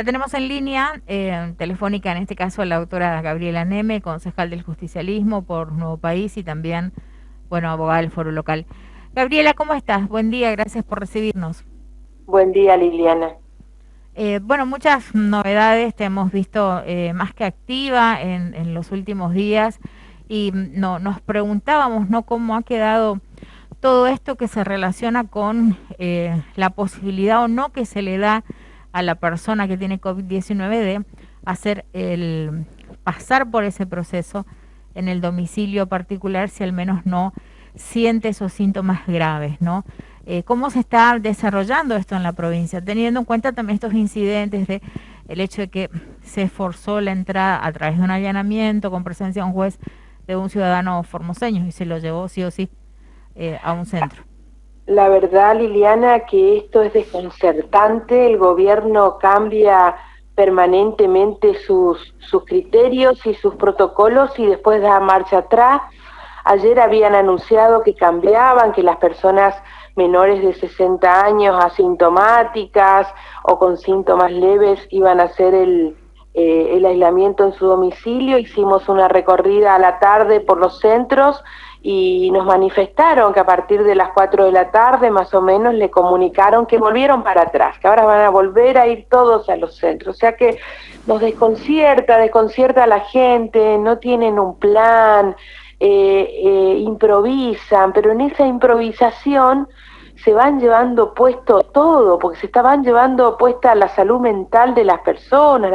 La tenemos en línea, telefónica, en este caso, la doctora Gabriela Neme, concejal del Justicialismo por Nuevo País y también, bueno, abogada del Foro Local. Gabriela, ¿cómo estás? Buen día, gracias por recibirnos. Buen día, Liliana. Bueno, muchas novedades te hemos visto más que activa en los últimos días y no, nos preguntábamos, ¿no?, cómo ha quedado todo esto que se relaciona con la posibilidad o no que se le da a la persona que tiene COVID-19 de hacer pasar por ese proceso en el domicilio particular si al menos no siente esos síntomas graves, ¿no? ¿Cómo se está desarrollando esto en la provincia? Teniendo en cuenta también estos incidentes de el hecho de que se forzó la entrada a través de un allanamiento con presencia de un juez de un ciudadano formoseño y se lo llevó sí o sí a un centro. La verdad, Liliana, que esto es desconcertante. El gobierno cambia permanentemente sus criterios y sus protocolos y después da marcha atrás. Ayer habían anunciado que cambiaban, que las personas menores de 60 años asintomáticas o con síntomas leves iban a hacer el aislamiento en su domicilio. Hicimos una recorrida a la tarde por los centros y nos manifestaron que a partir de las 4 de la tarde más o menos le comunicaron que volvieron para atrás, que ahora van a volver a ir todos a los centros. O sea que nos desconcierta a la gente, no tienen un plan, improvisan, pero en esa improvisación se van llevando puesto todo, porque se estaban llevando puesta la salud mental de las personas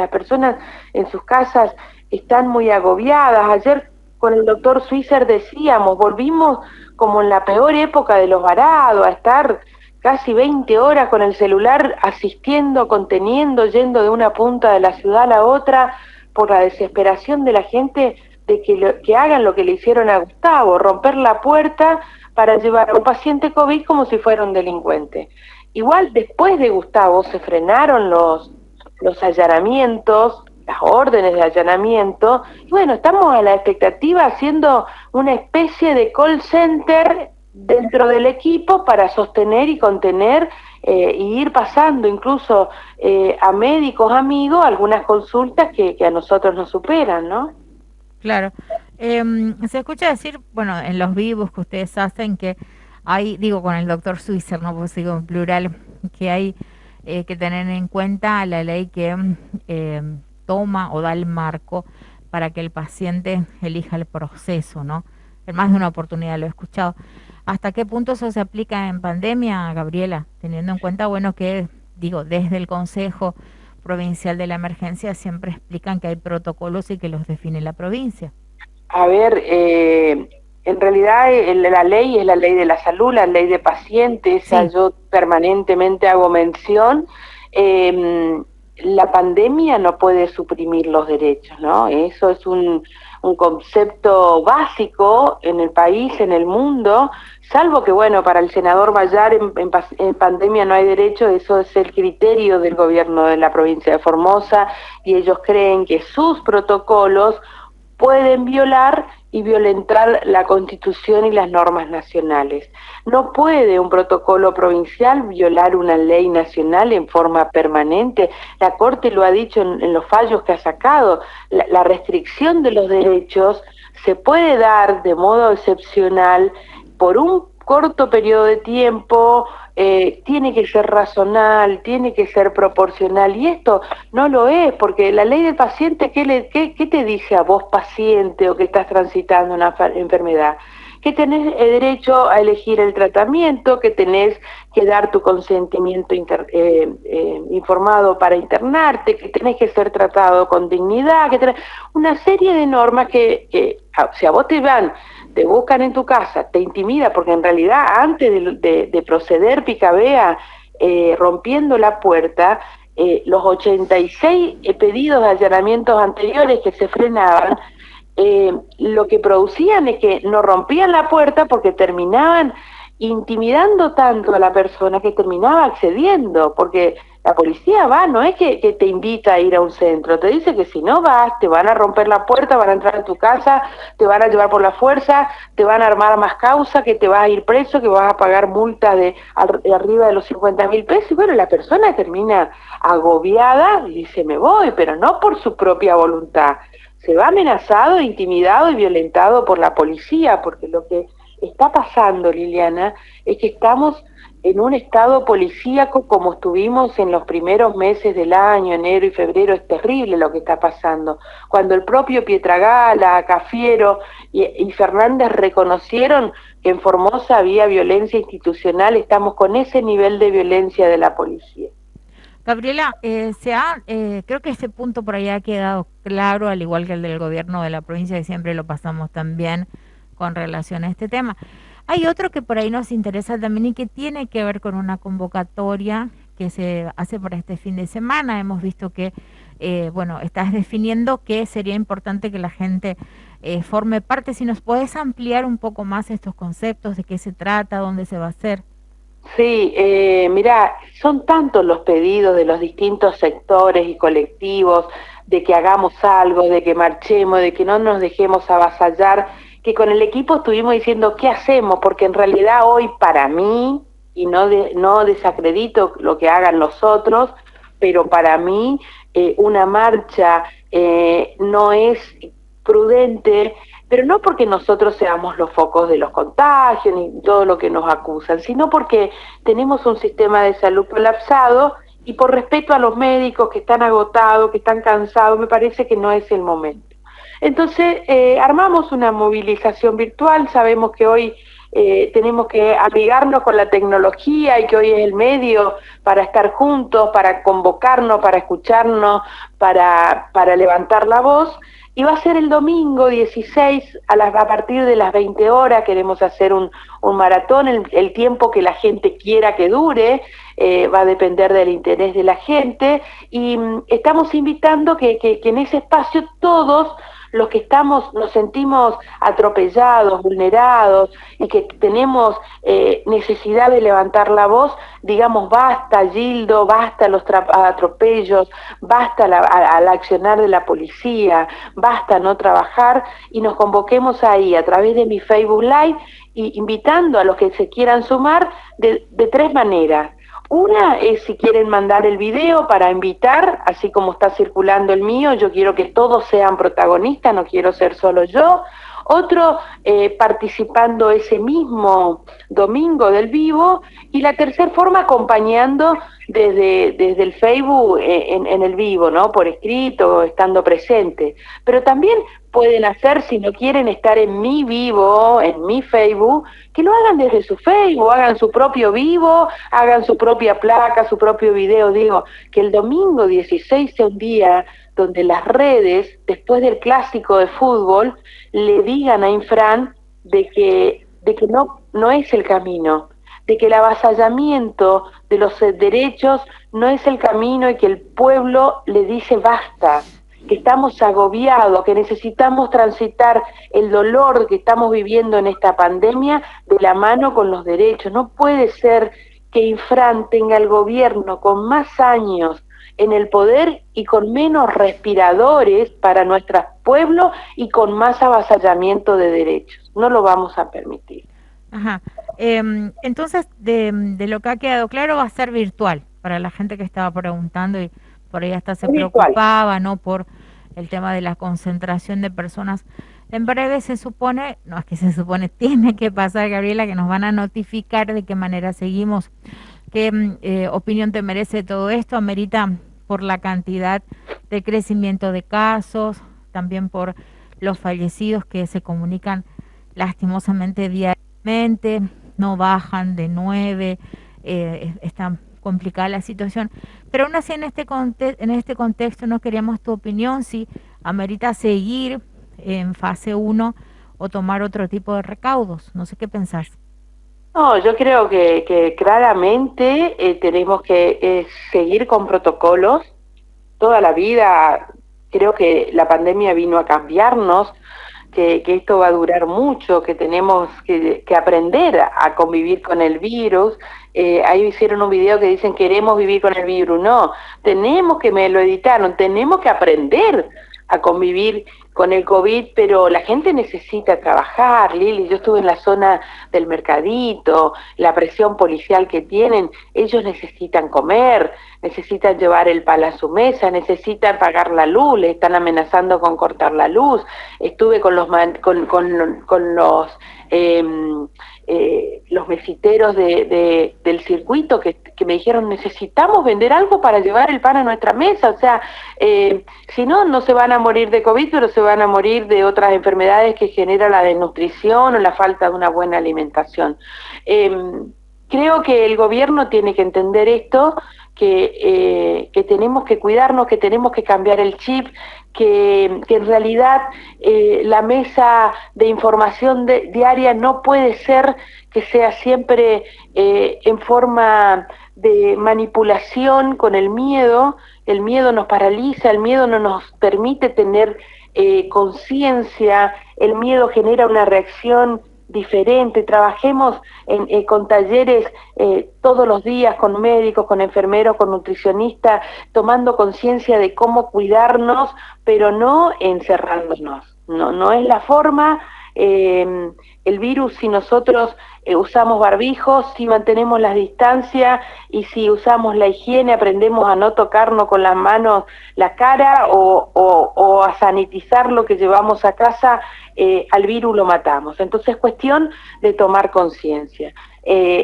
en sus casas están muy agobiadas. Ayer con el doctor Swisher decíamos, volvimos como en la peor época de los varados, a estar casi 20 horas con el celular asistiendo, conteniendo, yendo de una punta de la ciudad a la otra, por la desesperación de la gente de que hagan lo que le hicieron a Gustavo, romper la puerta para llevar a un paciente COVID como si fuera un delincuente. Igual después de Gustavo se frenaron los allanamientos, las órdenes de allanamiento, y bueno, estamos a la expectativa haciendo una especie de call center dentro del equipo para sostener y contener y ir pasando incluso a médicos amigos algunas consultas que a nosotros nos superan, ¿no? Claro. Se escucha decir, bueno, en los vivos que ustedes hacen que hay, digo con el doctor Swisher, no pues digo en plural, que hay que tener en cuenta la ley que toma o da el marco para que el paciente elija el proceso, ¿no? En más de una oportunidad lo he escuchado. ¿Hasta qué punto eso se aplica en pandemia, Gabriela? Teniendo en cuenta, bueno, que digo, desde el Consejo Provincial de la Emergencia siempre explican que hay protocolos y que los define la provincia. A ver, en realidad la ley es la ley de la salud, la ley de pacientes, esa Sí, yo permanentemente hago mención. La pandemia no puede suprimir los derechos, ¿no? Eso es un concepto básico en el país, en el mundo, salvo que, bueno, para el senador Bayar en pandemia no hay derecho, eso es el criterio del gobierno de la provincia de Formosa, y ellos creen que sus protocolos pueden violar y violentar la Constitución y las normas nacionales. No puede un protocolo provincial violar una ley nacional en forma permanente. La Corte lo ha dicho en los fallos que ha sacado. La restricción de los derechos se puede dar de modo excepcional por un corto periodo de tiempo, tiene que ser razonal, tiene que ser proporcional, y esto no lo es, porque la ley del paciente, ¿qué te dice a vos, paciente, o que estás transitando una enfermedad? Que tenés derecho a elegir el tratamiento, que tenés que dar tu consentimiento informado para internarte, que tenés que ser tratado con dignidad, que tenés una serie de normas que si a vos te buscan en tu casa, te intimida, porque en realidad antes de proceder picabea rompiendo la puerta, los 86 pedidos de allanamientos anteriores que se frenaban, lo que producían es que no rompían la puerta porque terminaban intimidando tanto a la persona que terminaba accediendo, porque La policía va, no es que te invita a ir a un centro, te dice que si no vas, te van a romper la puerta, van a entrar a tu casa, te van a llevar por la fuerza, te van a armar más causa, que te vas a ir preso, que vas a pagar multas de arriba de los 50.000 pesos. Y bueno, la persona termina agobiada y dice, me voy, pero no por su propia voluntad. Se va amenazado, intimidado y violentado por la policía, porque lo que está pasando, Liliana, es que estamos en un estado policíaco como estuvimos en los primeros meses del año, enero y febrero. Es terrible lo que está pasando. Cuando el propio Pietragala, Cafiero y Fernández reconocieron que en Formosa había violencia institucional, estamos con ese nivel de violencia de la policía. Gabriela, creo que este punto por ahí ha quedado claro, al igual que el del gobierno de la provincia, que siempre lo pasamos también con relación a este tema. Hay otro que por ahí nos interesa también y que tiene que ver con una convocatoria que se hace para este fin de semana. Hemos visto que, bueno, estás definiendo que sería importante que la gente forme parte. Si nos puedes ampliar un poco más estos conceptos, de qué se trata, dónde se va a hacer. Sí, mira, son tantos los pedidos de los distintos sectores y colectivos de que hagamos algo, de que marchemos, de que no nos dejemos avasallar, que con el equipo estuvimos diciendo qué hacemos, porque en realidad hoy para mí, y no desacredito lo que hagan los otros, pero para mí una marcha no es prudente, pero no porque nosotros seamos los focos de los contagios ni todo lo que nos acusan, sino porque tenemos un sistema de salud colapsado y por respeto a los médicos que están agotados, que están cansados, me parece que no es el momento. Entonces, armamos una movilización virtual, sabemos que hoy tenemos que amigarnos con la tecnología y que hoy es el medio para estar juntos, para convocarnos, para escucharnos, para levantar la voz. Y va a ser el domingo 16 a partir de las 20 horas. Queremos hacer un maratón, el tiempo que la gente quiera que dure, va a depender del interés de la gente. Y estamos invitando que en ese espacio todos los que nos sentimos atropellados, vulnerados y que tenemos necesidad de levantar la voz, digamos basta Gildo, basta los atropellos, basta al accionar de la policía, basta no trabajar, y nos convoquemos ahí a través de mi Facebook Live, y invitando a los que se quieran sumar de tres maneras. Una es si quieren mandar el video para invitar, así como está circulando el mío. Yo quiero que todos sean protagonistas, no quiero ser solo yo. Otro, participando ese mismo domingo del vivo. Y la tercera forma, acompañando desde el Facebook en el vivo, ¿no? Por escrito, estando presente. Pero también pueden hacer, si no quieren estar en mi vivo, en mi Facebook, que lo hagan desde su Facebook, hagan su propio vivo, hagan su propia placa, su propio video. Digo, que el domingo 16 sea un día donde las redes, después del clásico de fútbol, le digan a Infran de que no es el camino, de que el avasallamiento de los derechos no es el camino, y que el pueblo le dice basta, que estamos agobiados, que necesitamos transitar el dolor que estamos viviendo en esta pandemia de la mano con los derechos. No puede ser que Infran tenga el gobierno con más años en el poder y con menos respiradores para nuestro pueblo y con más avasallamiento de derechos. No lo vamos a permitir. Ajá. Entonces, de lo que ha quedado claro, va a ser virtual para la gente que estaba preguntando y por ahí hasta se preocupaba, ¿no? Por el tema de la concentración de personas. En breve se supone, no es que se supone, tiene que pasar, Gabriela, que nos van a notificar de qué manera seguimos. ¿Qué opinión te merece todo esto? Amerita por la cantidad de crecimiento de casos, también por los fallecidos que se comunican lastimosamente diariamente, no bajan de 9, está complicada la situación. Pero aún así en este contexto no queríamos tu opinión, si amerita seguir en fase 1 o tomar otro tipo de recaudos. No sé qué pensás. No, yo creo que claramente tenemos que seguir con protocolos. Toda la vida creo que la pandemia vino a cambiarnos, que esto va a durar mucho, que tenemos que aprender a convivir con el virus. Ahí hicieron un video que dicen queremos vivir con el virus. No, tenemos que, me lo editaron, tenemos que aprender a convivir con el COVID, pero la gente necesita trabajar, Lili. Yo estuve en la zona del mercadito, la presión policial que tienen, ellos necesitan comer, necesitan llevar el pan a su mesa, necesitan pagar la luz, les están amenazando con cortar la luz. Estuve con los mesiteros del circuito que me dijeron necesitamos vender algo para llevar el pan a nuestra mesa, o sea, si no, no se van a morir de COVID, pero se van a morir de otras enfermedades que genera la desnutrición o la falta de una buena alimentación. Creo que el gobierno tiene que entender esto, que tenemos que cuidarnos, que tenemos que cambiar el chip, que en realidad la mesa de información diaria no puede ser que sea siempre en forma de manipulación con el miedo nos paraliza, el miedo no nos permite tener conciencia, el miedo genera una reacción diferente. Trabajemos con talleres todos los días con médicos, con enfermeros, con nutricionistas, tomando conciencia de cómo cuidarnos, pero no encerrándonos. No es la forma. El virus, si nosotros usamos barbijos, si mantenemos las distancias y si usamos la higiene, aprendemos a no tocarnos con las manos la cara o a sanitizar lo que llevamos a casa, al virus lo matamos. Entonces es cuestión de tomar conciencia.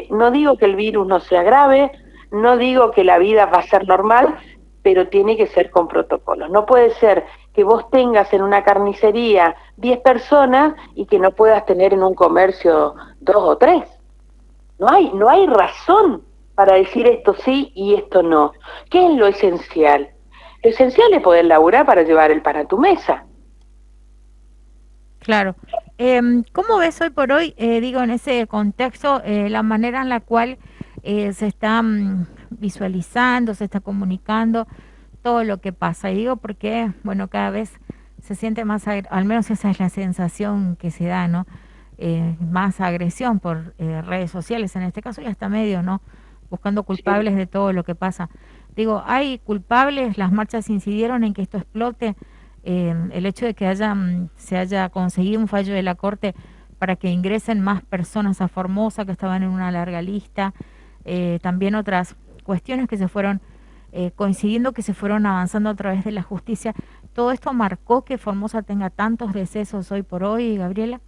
No digo que el virus no sea grave, no digo que la vida va a ser normal, pero tiene que ser con protocolos. No puede ser que vos tengas en una carnicería 10 personas y que no puedas tener en un comercio 2 o 3. No hay razón para decir esto sí y esto no. ¿Qué es lo esencial? Lo esencial es poder laburar para llevar el pan a tu mesa. Claro. ¿Cómo ves hoy por hoy, digo, en ese contexto, la manera en la cual se está visualizando, se está comunicando todo lo que pasa? Y digo porque, bueno, cada vez se siente más, al menos esa es la sensación que se da, ¿no? Más agresión por redes sociales, en este caso, y hasta medios, ¿no? Buscando culpables de todo lo que pasa. Digo, ¿hay culpables? ¿Las marchas incidieron en que esto explote? El hecho de que se haya conseguido un fallo de la Corte para que ingresen más personas a Formosa que estaban en una larga lista, también otras cuestiones que se fueron coincidiendo, que se fueron avanzando a través de la justicia. ¿Todo esto marcó que Formosa tenga tantos decesos hoy por hoy, Gabriela?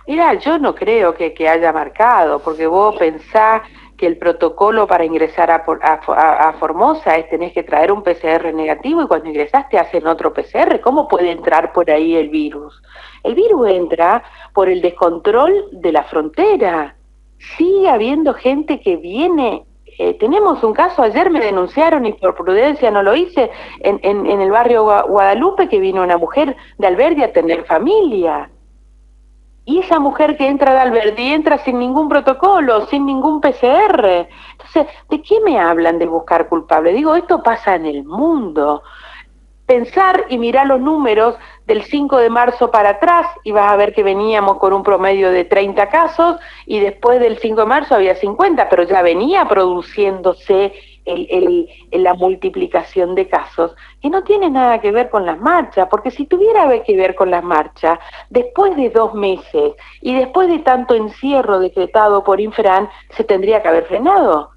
Mira, yo no creo que haya marcado, porque vos pensás que el protocolo para ingresar a Formosa es tenés que traer un PCR negativo y cuando ingresás te hacen otro PCR. ¿Cómo puede entrar por ahí el virus? El virus entra por el descontrol de la frontera. Sigue habiendo gente que viene. Tenemos un caso, ayer me denunciaron y por prudencia no lo hice, en el barrio Guadalupe, que vino una mujer de Alberdi a tener familia. Y esa mujer que entra de Alberdi entra sin ningún protocolo, sin ningún PCR. Entonces, ¿de qué me hablan de buscar culpable? Digo, esto pasa en el mundo. Pensar y mirar los números del 5 de marzo para atrás y vas a ver que veníamos con un promedio de 30 casos y después del 5 de marzo había 50, pero ya venía produciéndose la multiplicación de casos, que no tiene nada que ver con las marchas, porque si tuviera que ver con las marchas, después de 2 meses y después de tanto encierro decretado por Infran, se tendría que haber frenado.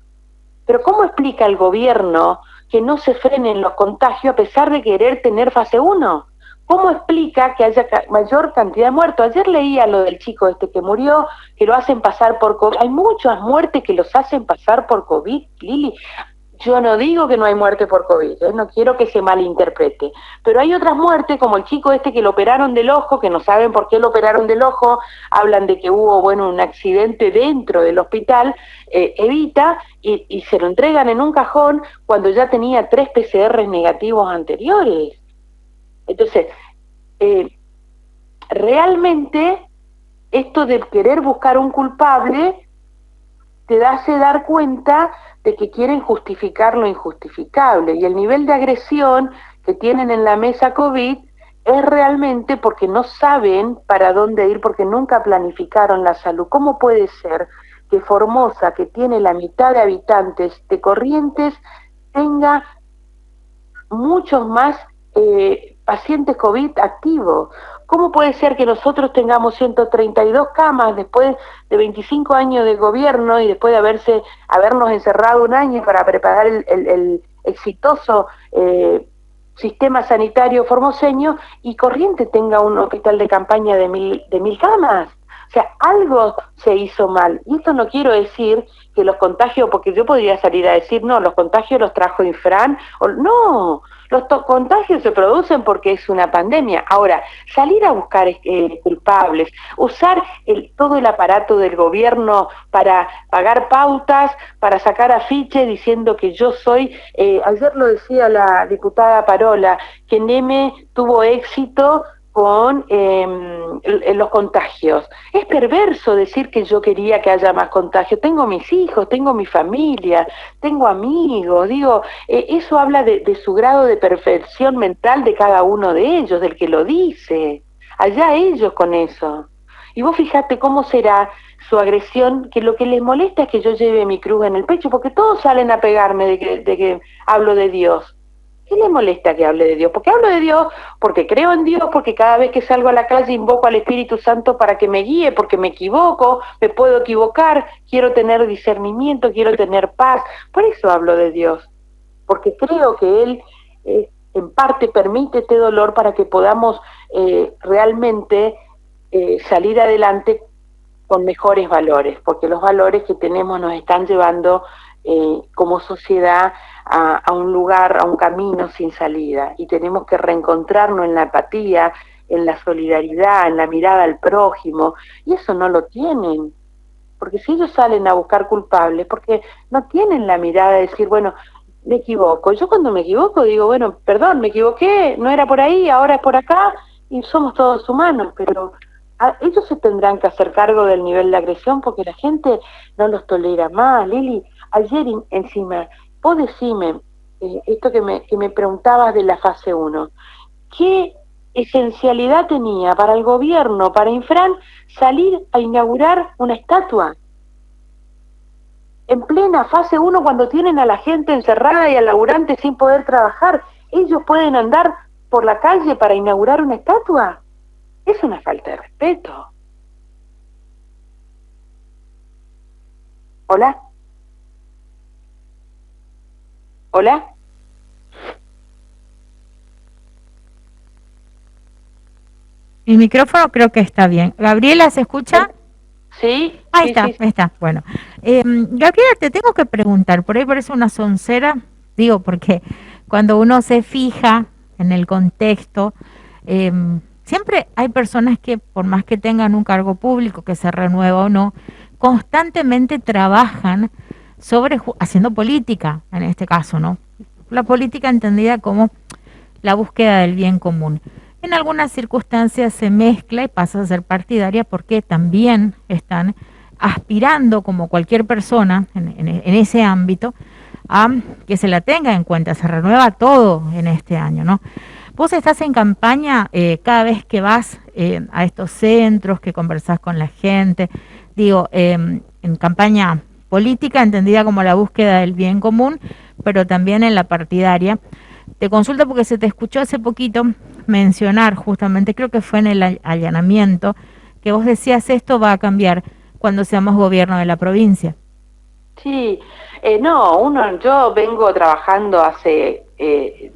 Pero ¿cómo explica el gobierno que no se frenen los contagios a pesar de querer tener fase 1? ¿Cómo explica que haya mayor cantidad de muertos? Ayer leía lo del chico que murió, que lo hacen pasar por COVID. Hay muchas muertes que los hacen pasar por COVID, Lili. Yo no digo que no hay muerte por COVID, no quiero que se malinterprete, pero hay otras muertes, como el chico que lo operaron del ojo, que no saben por qué lo operaron del ojo, hablan de que hubo, un accidente dentro del hospital, evita, y se lo entregan en un cajón cuando ya tenía 3 PCR negativos anteriores. Entonces, realmente, esto de querer buscar un culpable te hace dar cuenta de que quieren justificar lo injustificable, y el nivel de agresión que tienen en la mesa COVID es realmente porque no saben para dónde ir, porque nunca planificaron la salud. ¿Cómo puede ser que Formosa, que tiene la mitad de habitantes de Corrientes, tenga muchos más pacientes COVID activos? ¿Cómo puede ser que nosotros tengamos 132 camas después de 25 años de gobierno y después de habernos encerrado un año para preparar el exitoso sistema sanitario formoseño, y Corrientes tenga un hospital de campaña de mil camas? O sea, algo se hizo mal. Y esto no quiero decir que los contagios, porque yo podría salir a decir, no, los contagios los trajo Infran, o no, los contagios se producen porque es una pandemia. Ahora, salir a buscar culpables, usar todo el aparato del gobierno para pagar pautas, para sacar afiches diciendo que yo soy, ayer lo decía la diputada Parola, que Neme tuvo éxito con los contagios. Es perverso decir que yo quería que haya más contagios. Tengo mis hijos, tengo mi familia, tengo amigos, digo, eso habla de su grado de perfección mental de cada uno de ellos, del que lo dice. Allá ellos con eso. Y vos fijate cómo será su agresión, que lo que les molesta es que yo lleve mi cruz en el pecho, porque todos salen a pegarme de que hablo de Dios. ¿Qué le molesta que hable de Dios? Porque hablo de Dios, porque creo en Dios, porque cada vez que salgo a la calle invoco al Espíritu Santo para que me guíe, porque me equivoco, me puedo equivocar, quiero tener discernimiento, quiero tener paz. Por eso hablo de Dios, porque creo que Él en parte permite este dolor para que podamos realmente salir adelante con mejores valores, porque los valores que tenemos nos están llevando como sociedad a un lugar, a un camino sin salida, y tenemos que reencontrarnos en la empatía, en la solidaridad, en la mirada al prójimo, y eso no lo tienen, porque si ellos salen a buscar culpables, porque no tienen la mirada de decir, bueno, me equivoco. Yo cuando me equivoco digo, bueno, perdón, me equivoqué, no era por ahí, ahora es por acá, y somos todos humanos, pero ellos se tendrán que hacer cargo del nivel de agresión porque la gente no los tolera más. Lili, ayer encima, vos decime, esto que me preguntabas de la fase 1, ¿qué esencialidad tenía para el gobierno, para Infran, salir a inaugurar una estatua? En plena fase 1, cuando tienen a la gente encerrada y al laburante sin poder trabajar, ¿ellos pueden andar por la calle para inaugurar una estatua? Es una falta de respeto. ¿Hola? ¿Hola? El micrófono creo que está bien. Gabriela, ¿se escucha? Sí. Ahí sí, está, sí. ahí está. Bueno, Gabriela, te tengo que preguntar, por ahí parece una soncera, digo, porque cuando uno se fija en el contexto, siempre hay personas que, por más que tengan un cargo público, que se renueva o no, constantemente trabajan haciendo política, en este caso, ¿no? La política entendida como la búsqueda del bien común. En algunas circunstancias se mezcla y pasa a ser partidaria porque también están aspirando, como cualquier persona en ese ámbito, a que se la tenga en cuenta. Se renueva todo en este año, ¿no? Vos estás en campaña cada vez que vas a estos centros, que conversás con la gente, digo, en campaña política entendida como la búsqueda del bien común, pero también en la partidaria. Te consulto porque se te escuchó hace poquito mencionar justamente, creo que fue en el allanamiento, que vos decías esto va a cambiar cuando seamos gobierno de la provincia. Sí, yo vengo trabajando hace,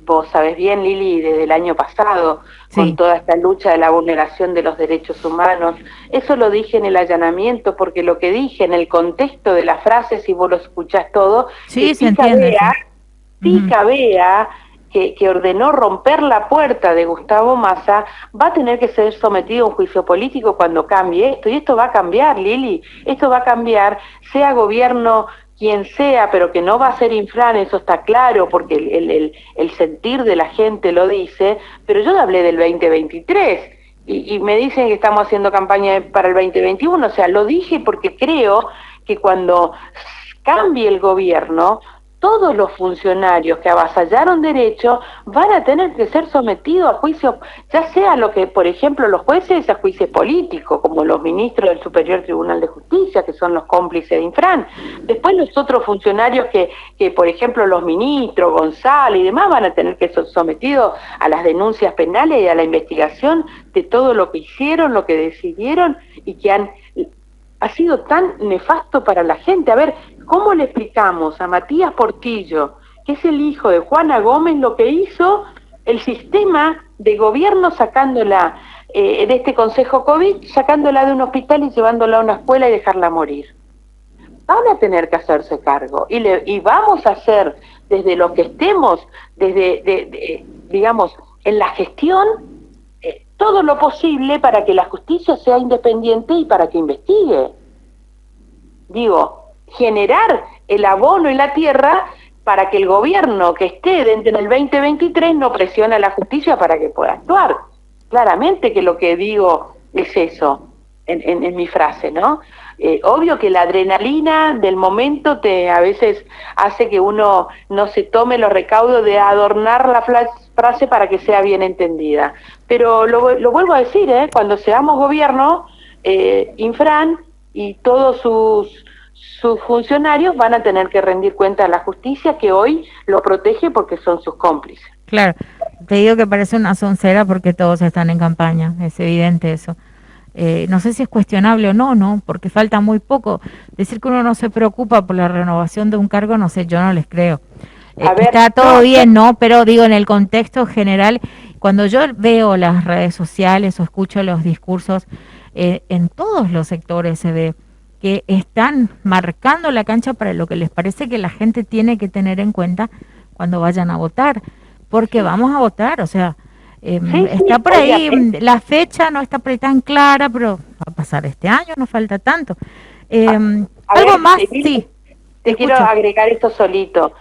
vos sabés bien, Lili, desde el año pasado, Sí. con toda esta lucha de la vulneración de los derechos humanos. Eso lo dije en el allanamiento, porque lo que dije en el contexto de la frase, si vos lo escuchás todo, Sí, que se entiende. Pica Bea, que ordenó romper la puerta de Gustavo Massa, va a tener que ser sometido a un juicio político cuando cambie esto, y esto va a cambiar, Lili, esto va a cambiar, sea gobierno quien sea, pero que no va a ser Infran, eso está claro, porque el sentir de la gente lo dice, pero yo hablé del 2023, y me dicen que estamos haciendo campaña para el 2021, o sea, lo dije porque creo que cuando cambie el gobierno, todos los funcionarios que avasallaron derechos van a tener que ser sometidos a juicio, ya sea lo que, por ejemplo, los jueces a juicio político, como los ministros del Superior Tribunal de Justicia, que son los cómplices de Infran. Después los otros funcionarios que por ejemplo, los ministros, González y demás, van a tener que ser sometidos a las denuncias penales y a la investigación de todo lo que hicieron, lo que decidieron y que ha sido tan nefasto para la gente. A ver, ¿cómo le explicamos a Matías Portillo, que es el hijo de Juana Gómez, lo que hizo el sistema de gobierno sacándola de este consejo COVID, sacándola de un hospital y llevándola a una escuela y dejarla morir? Van a tener que hacerse cargo y vamos a hacer desde lo que estemos, digamos, en la gestión, todo lo posible para que la justicia sea independiente y para que investigue. Digo, generar el abono y la tierra para que el gobierno que esté dentro del 2023 no presione a la justicia para que pueda actuar. Claramente que lo que digo es eso, en mi frase, ¿no? Obvio que la adrenalina del momento a veces hace que uno no se tome los recaudos de adornar la frase para que sea bien entendida. Pero lo vuelvo a decir, cuando seamos gobierno, Infran y todos sus funcionarios van a tener que rendir cuenta a la justicia, que hoy lo protege porque son sus cómplices. Claro, te digo que parece una soncera porque todos están en campaña, es evidente eso. No sé si es cuestionable o no, porque falta muy poco. Decir que uno no se preocupa por la renovación de un cargo, no sé, yo no les creo. Está todo bien, ¿no? Pero digo, en el contexto general, cuando yo veo las redes sociales o escucho los discursos, en todos los sectores se ve que están marcando la cancha para lo que les parece que la gente tiene que tener en cuenta cuando vayan a votar, porque vamos a votar, o sea... está por ahí, la fecha no está por ahí tan clara, pero va a pasar este año, no falta tanto. Algo más, sí. Te quiero agregar esto solito.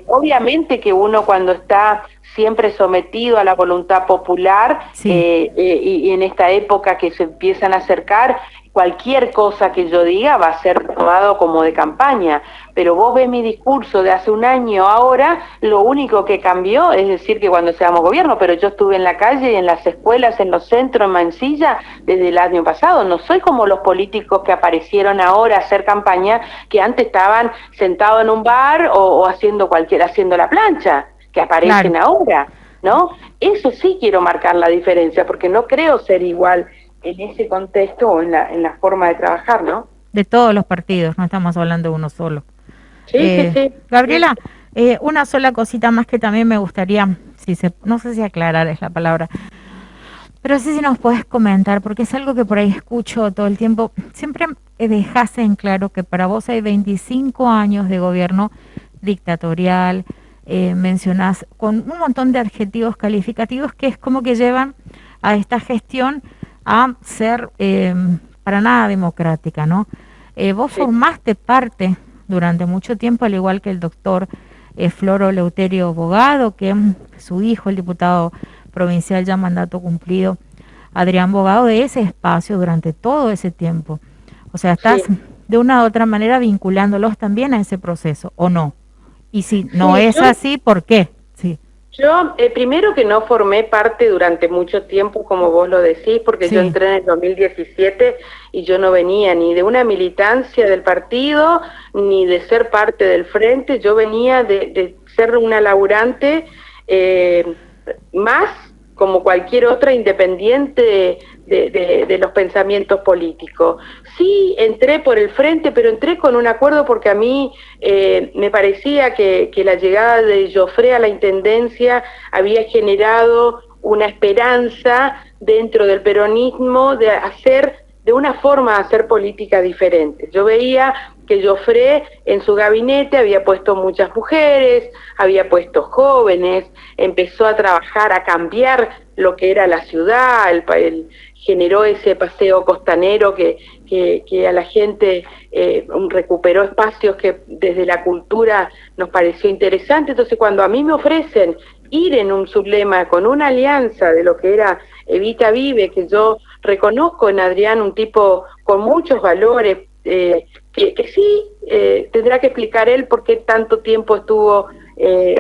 Obviamente que uno cuando está siempre sometido a la voluntad popular, y en esta época que se empiezan a acercar, cualquier cosa que yo diga va a ser tomado como de campaña, pero vos ves mi discurso de hace un año ahora, lo único que cambió es decir que cuando seamos gobierno, pero yo estuve en la calle, en las escuelas, en los centros, en Mansilla, desde el año pasado. No soy como los políticos que aparecieron ahora a hacer campaña, que antes estaban sentados en un bar o haciendo la plancha, que aparecen ahora, ¿no? Eso sí quiero marcar la diferencia, porque no creo ser igual en ese contexto o en la forma de trabajar, ¿no? De todos los partidos, no estamos hablando de uno solo. Sí. Gabriela, una sola cosita más que también me gustaría, no sé si aclarar es la palabra, pero sí si nos puedes comentar, porque es algo que por ahí escucho todo el tiempo. Siempre dejaste en claro que para vos hay 25 años de gobierno dictatorial, mencionás con un montón de adjetivos calificativos que es como que llevan a esta gestión a ser para nada democrática, ¿no? Vos formaste parte durante mucho tiempo, al igual que el doctor Floro Leuterio Bogado, que su hijo, el diputado provincial ya mandato cumplido, Adrián Bogado, de ese espacio durante todo ese tiempo. O sea, estás de una u otra manera vinculándolos también a ese proceso, ¿o no? Y si no es así, ¿por qué? Yo, primero que no formé parte durante mucho tiempo, como vos lo decís, porque yo entré en el 2017 y yo no venía ni de una militancia del partido, ni de ser parte del frente. Yo venía de ser una laburante más como cualquier otra independiente de los pensamientos políticos. Sí, entré por el frente, pero entré con un acuerdo porque a mí me parecía que la llegada de Joffre a la intendencia había generado una esperanza dentro del peronismo de una forma de hacer política diferente. Yo veía que Joffre en su gabinete había puesto muchas mujeres, había puesto jóvenes, empezó a trabajar, a cambiar lo que era la ciudad, generó ese paseo costanero que a la gente recuperó espacios que desde la cultura nos pareció interesante. Entonces cuando a mí me ofrecen ir en un sublema con una alianza de lo que era Evita Vive, que yo reconozco en Adrián un tipo con muchos valores, que sí tendrá que explicar él por qué tanto tiempo estuvo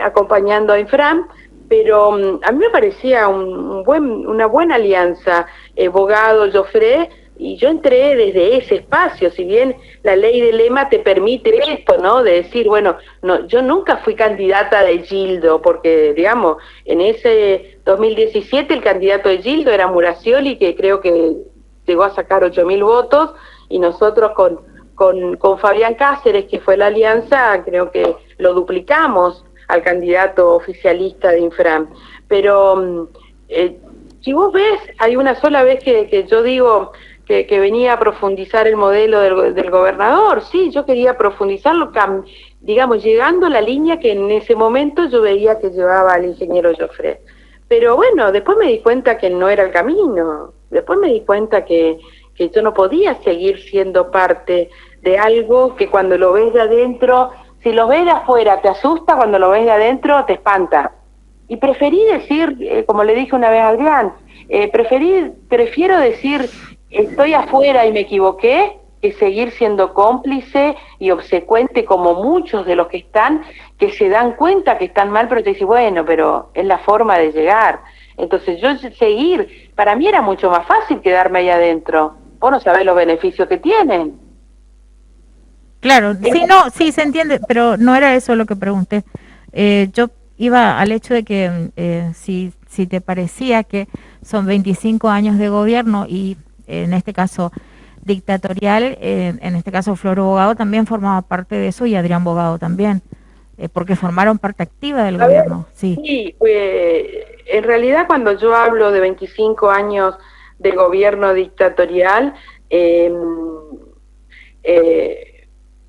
acompañando a Infran, pero a mí me parecía una buena alianza, Bogado, Joffre, y yo entré desde ese espacio, si bien la ley de lema te permite esto, ¿no? De decir, bueno, no, yo nunca fui candidata de Gildo, porque, digamos, en ese 2017 el candidato de Gildo era Muracioli, que creo que llegó a sacar 8.000 votos, y nosotros con Fabián Cáceres, que fue la alianza, creo que lo duplicamos al candidato oficialista de Infran. Pero si vos ves, hay una sola vez que yo digo que venía a profundizar el modelo del gobernador. Sí, yo quería profundizarlo, digamos, llegando a la línea que en ese momento yo veía que llevaba al ingeniero Joffre. Pero bueno, después me di cuenta que no era el camino, después me di cuenta que yo no podía seguir siendo parte de algo que cuando lo ves de adentro, si lo ves de afuera te asusta, cuando lo ves de adentro te espanta. Y preferí decir, como le dije una vez a Adrián, prefiero decir estoy afuera y me equivoqué, que seguir siendo cómplice y obsecuente como muchos de los que están, que se dan cuenta que están mal, pero te dicen, bueno, pero es la forma de llegar. Entonces yo seguir, para mí era mucho más fácil quedarme ahí adentro. Vos no sabés los beneficios que tienen. Claro, sí, no, sí se entiende, pero no era eso lo que pregunté. Yo iba al hecho de que si te parecía que son 25 años de gobierno y en este caso dictatorial, en este caso Floro Bogado también formaba parte de eso y Adrián Bogado también, porque formaron parte activa del gobierno. Sí, sí, en realidad cuando yo hablo de 25 años de gobierno dictatorial,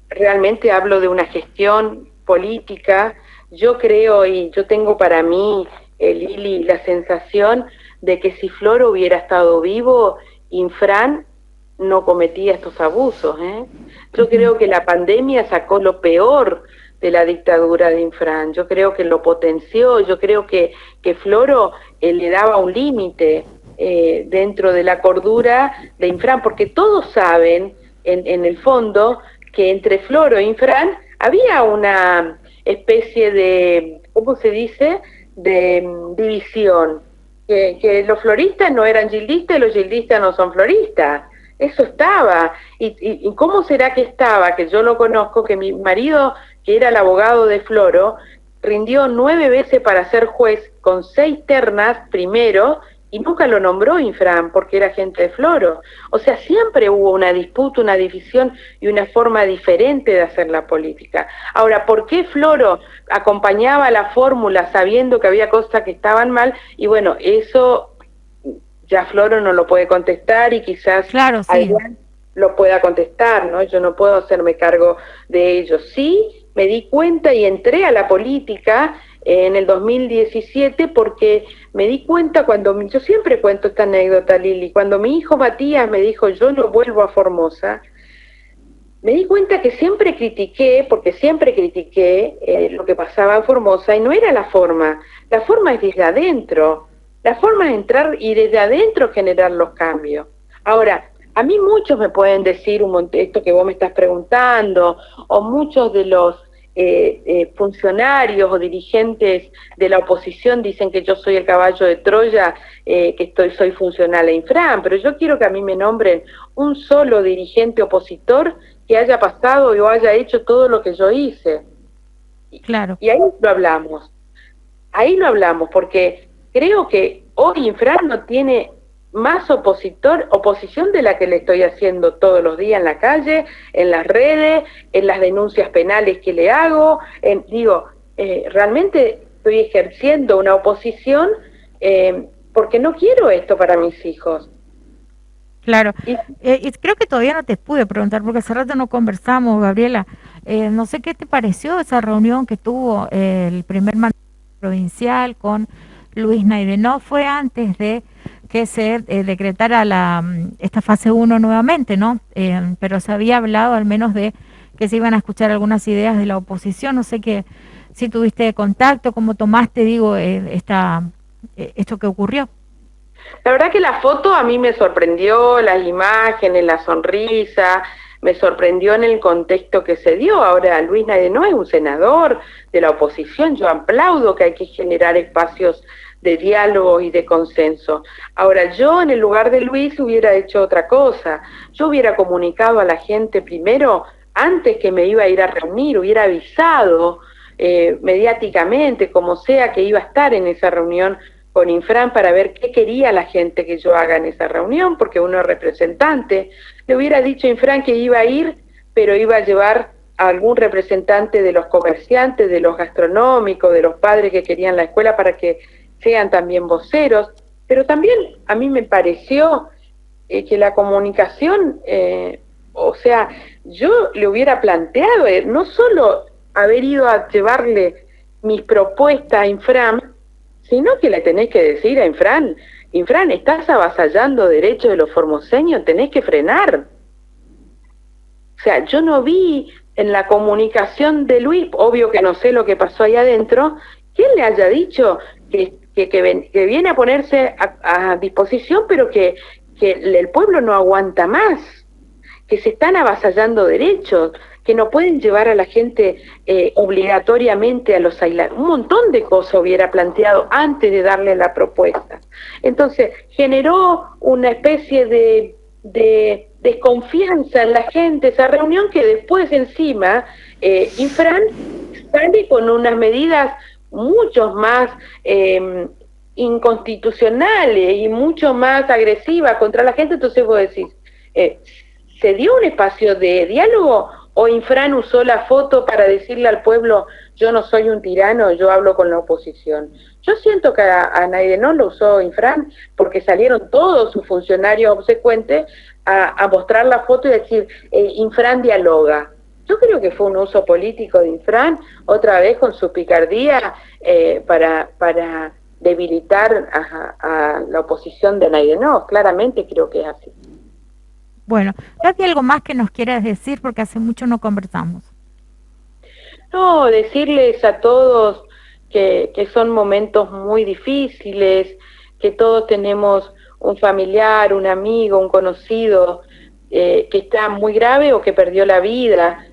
realmente hablo de una gestión política. Yo creo y yo tengo para mí, Lili, la sensación de que si Floro hubiera estado vivo, Infran no cometía estos abusos. Yo creo que la pandemia sacó lo peor de la dictadura de Infran, yo creo que lo potenció, yo creo que Floro le daba un límite dentro de la cordura de Infran, porque todos saben en el fondo que entre Floro e Infran había una especie de, ¿cómo se dice?, de división, que los floristas no eran gildistas y los gildistas no son floristas. Eso estaba. ¿Y cómo será que estaba? Que yo lo conozco, que mi marido, que era el abogado de Floro, rindió 9 veces para ser juez con 6 ternas primero y nunca lo nombró Infran porque era gente de Floro. O sea, siempre hubo una disputa, una división y una forma diferente de hacer la política. Ahora, ¿por qué Floro acompañaba la fórmula sabiendo que había cosas que estaban mal? Y bueno, eso ya Floro no lo puede contestar y quizás claro, sí, Adrián lo pueda contestar, ¿no? Yo no puedo hacerme cargo de ello. Sí, me di cuenta y entré a la política en el 2017 porque me di cuenta cuando, yo siempre cuento esta anécdota, Lili, cuando mi hijo Matías me dijo yo no vuelvo a Formosa, me di cuenta que siempre critiqué, porque siempre critiqué lo que pasaba en Formosa y no era la forma es desde adentro, la forma es entrar y desde adentro generar los cambios. Ahora, a mí muchos me pueden decir esto que vos me estás preguntando, o muchos de los funcionarios o dirigentes de la oposición dicen que yo soy el caballo de Troya, que soy funcional a Infran, pero yo quiero que a mí me nombren un solo dirigente opositor que haya pasado o haya hecho todo lo que yo hice. claro. Y ahí lo hablamos, porque creo que hoy Infran no tiene más oposición de la que le estoy haciendo todos los días en la calle, en las redes, en las denuncias penales que le hago. Realmente estoy ejerciendo una oposición porque no quiero esto para mis hijos. Claro, y creo que todavía no te pude preguntar porque hace rato no conversamos, Gabriela. No sé qué te pareció esa reunión que tuvo el primer mandatario provincial con Luis Naidenov. Fue antes de que se decretara esta fase 1 nuevamente, ¿no? Pero se había hablado al menos de que se iban a escuchar algunas ideas de la oposición. No sé si tuviste contacto, cómo tomaste, digo, esto que ocurrió. La verdad que la foto a mí me sorprendió, las imágenes, la sonrisa, me sorprendió en el contexto que se dio. Ahora, Luis Naidoo es un senador de la oposición, yo aplaudo que hay que generar espacios de diálogo y de consenso. Ahora, yo en el lugar de Luis hubiera hecho otra cosa. Yo hubiera comunicado a la gente primero, antes que me iba a ir a reunir, hubiera avisado mediáticamente, como sea, que iba a estar en esa reunión con Infran para ver qué quería la gente que yo haga en esa reunión, porque uno es representante. Le hubiera dicho a Infran que iba a ir, pero iba a llevar a algún representante de los comerciantes, de los gastronómicos, de los padres que querían la escuela para que sean también voceros. Pero también a mí me pareció que la comunicación, o sea, yo le hubiera planteado, no solo haber ido a llevarle mis propuestas a Infran, sino que le tenés que decir a Infran, Infran, estás avasallando derechos de los formoseños, tenés que frenar. O sea, yo no vi en la comunicación de Luis, obvio que no sé lo que pasó ahí adentro, que él le haya dicho que viene a ponerse a disposición, pero que el pueblo no aguanta más, que se están avasallando derechos, que no pueden llevar a la gente obligatoriamente a los aislados. Un montón de cosas hubiera planteado antes de darle la propuesta. Entonces, generó una especie de desconfianza en la gente esa reunión, que después encima Infran sale con unas medidas mucho más inconstitucionales y mucho más agresivas contra la gente. Entonces vos decís, ¿se dio un espacio de diálogo o Infran usó la foto para decirle al pueblo, yo no soy un tirano, yo hablo con la oposición? Yo siento que a Naidoo no lo usó Infran, porque salieron todos sus funcionarios obsecuentes a mostrar la foto y decir, Infran dialoga. Yo creo que fue un uso político de Infran, otra vez con su picardía, para debilitar a la oposición de Naidoo. No, claramente creo que es así. Bueno, ¿hay algo más que nos quieras decir? Porque hace mucho no conversamos. No, decirles a todos que son momentos muy difíciles, que todos tenemos un familiar, un amigo, un conocido que está muy grave o que perdió la vida,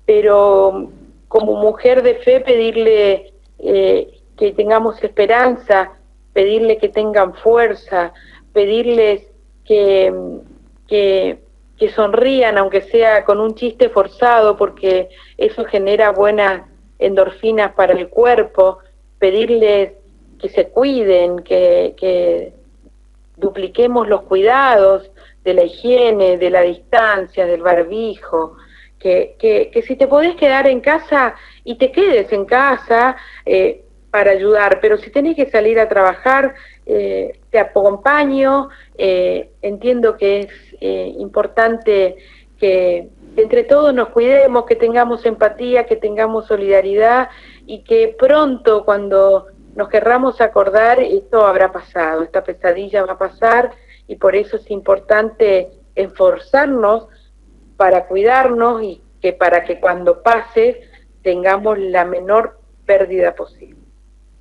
pero como mujer de fe pedirle que tengamos esperanza, pedirle que tengan fuerza, pedirles que sonrían, aunque sea con un chiste forzado, porque eso genera buenas endorfinas para el cuerpo, pedirles que se cuiden, que dupliquemos los cuidados de la higiene, de la distancia, del barbijo, que si te podés quedar en casa y te quedes en casa para ayudar, pero si tenés que salir a trabajar, te acompaño. Entiendo que es importante que entre todos nos cuidemos, que tengamos empatía, que tengamos solidaridad y que pronto, cuando nos querramos acordar, esto habrá pasado, esta pesadilla va a pasar, y por eso es importante esforzarnos para cuidarnos y que para que cuando pase tengamos la menor pérdida posible.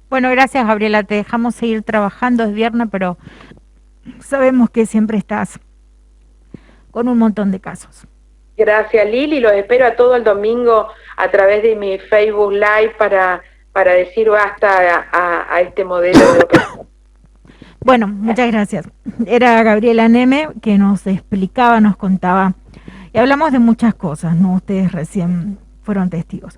Bueno, gracias, Gabriela, te dejamos seguir trabajando, es viernes, pero sabemos que siempre estás con un montón de casos. Gracias, Lili, los espero a todo el domingo a través de mi Facebook Live para decir basta a este modelo de operación. Bueno, muchas gracias. Era Gabriela Neme que nos explicaba, nos contaba, y hablamos de muchas cosas, ¿no? Ustedes recién fueron testigos.